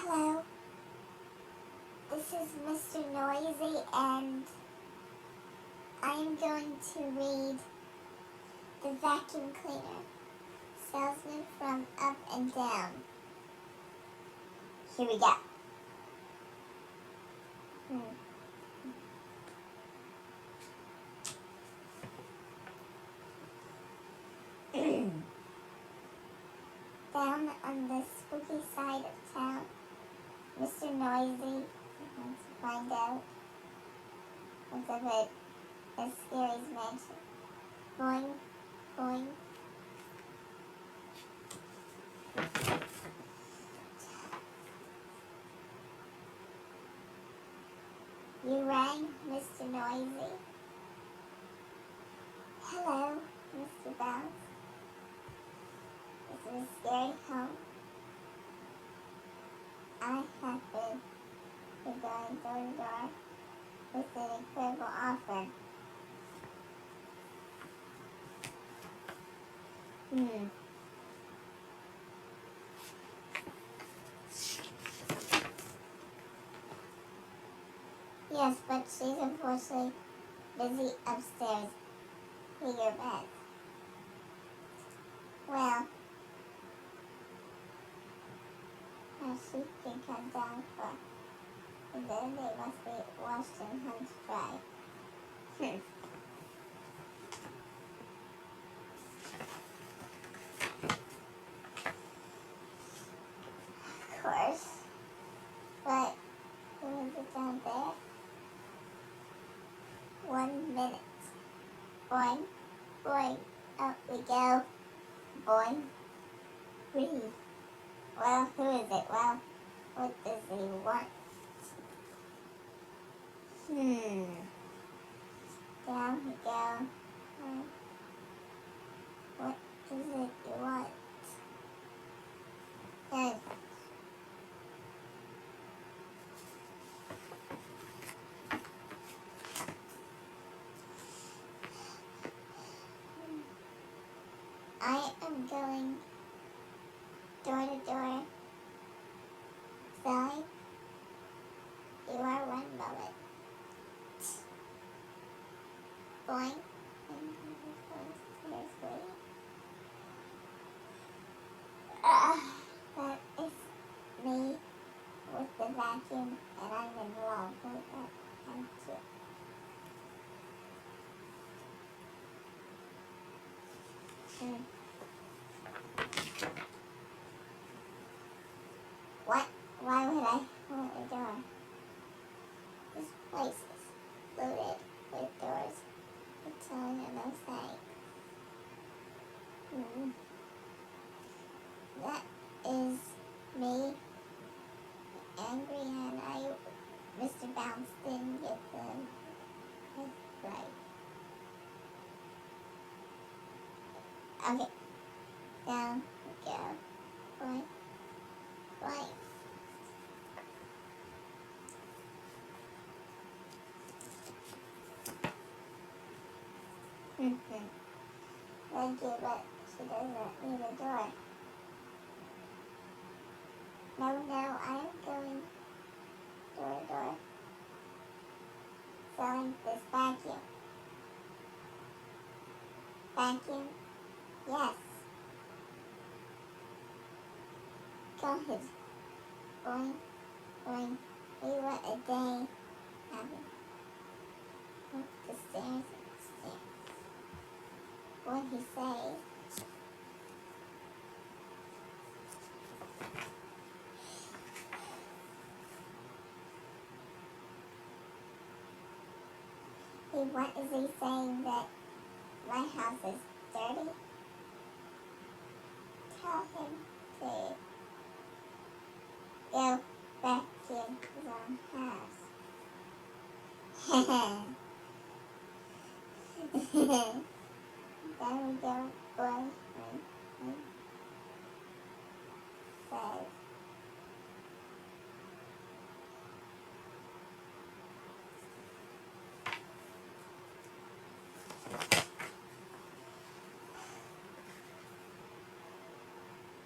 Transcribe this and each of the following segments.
Hello, this is Mr. Noisy, and I am going to read The Vacuum Cleaner, Salesman from Up and Down. Here we go. Down on the spooky side of town, Mr. Noisy wants to find out what's up at Scary's mansion. Boing, boing. You rang, Mr. Noisy. Hello, Mr. Bounce. Is Miss Scary home? I have been going door to door with an incredible offer. Yes, but she's unfortunately busy upstairs in your bed. Well, she can come down for, and then they must be washed and hung to dry. Of course. But who is it down there? 1 minute. Boing, boing, out we go. Boing, breathe. Well, who is it? Well, what does he want? Down we go. What does it want? Good. I am going door to door selling. You are 1 moment. Boing. Seriously. That is me with the vacuum, and I'm in love with it. Thank you. What? Why would I hold the door? This place is loaded with doors. I'm telling you no thanks. That is me, angry, and Mr. Bounce didn't get them right. Okay, down we go. Boing, boing. Thank you, but she doesn't need a door. No, I am going door to door selling this vacuum. Vacuum? Yes. Go ahead. Boing, boing. We want a day. Up the stairs. What he say? What is he saying, that my house is dirty? Tell him to go back in his own house. Then we go, boy, says,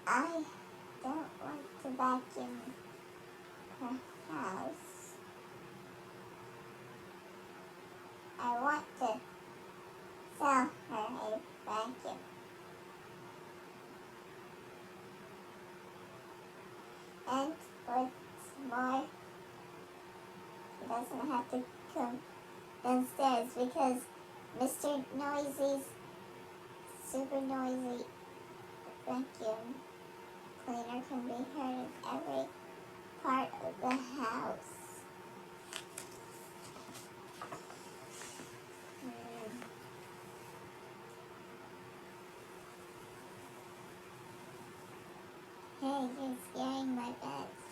I don't want to vacuum her house. I want to sell her a vacuum. And what's more, she doesn't have to come downstairs because Mr. Noisy's super noisy vacuum cleaner can be heard in every part of the house. Hey, you're scaring my pets.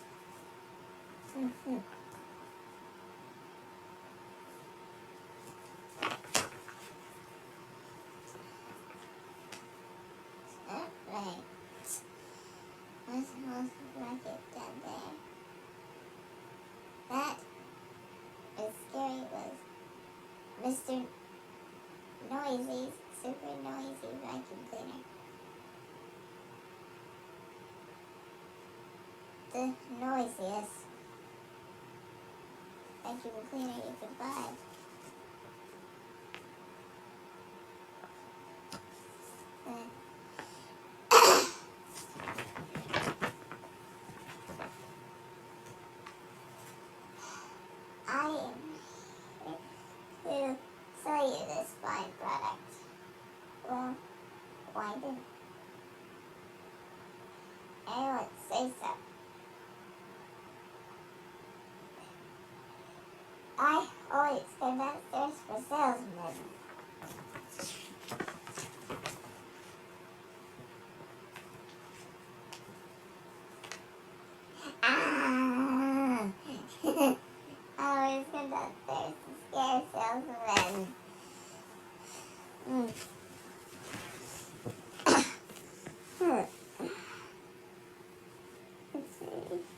Alright. Let's like it down there. That is scary was Mr. Noisy's super noisy vacuum cleaner. The noisiest vacuum cleaner you could buy. I am here to sell you this fine product. Well, why didn't anyone say so? I always go downstairs for salesmen. Ah! I always go downstairs to scare salesmen. Let's see.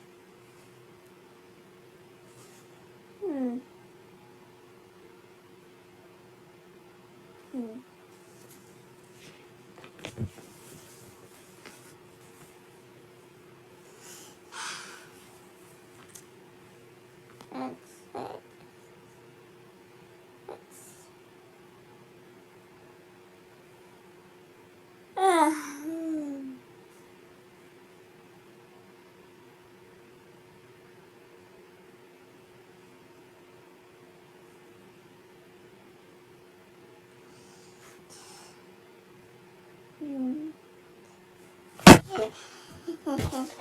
That's it.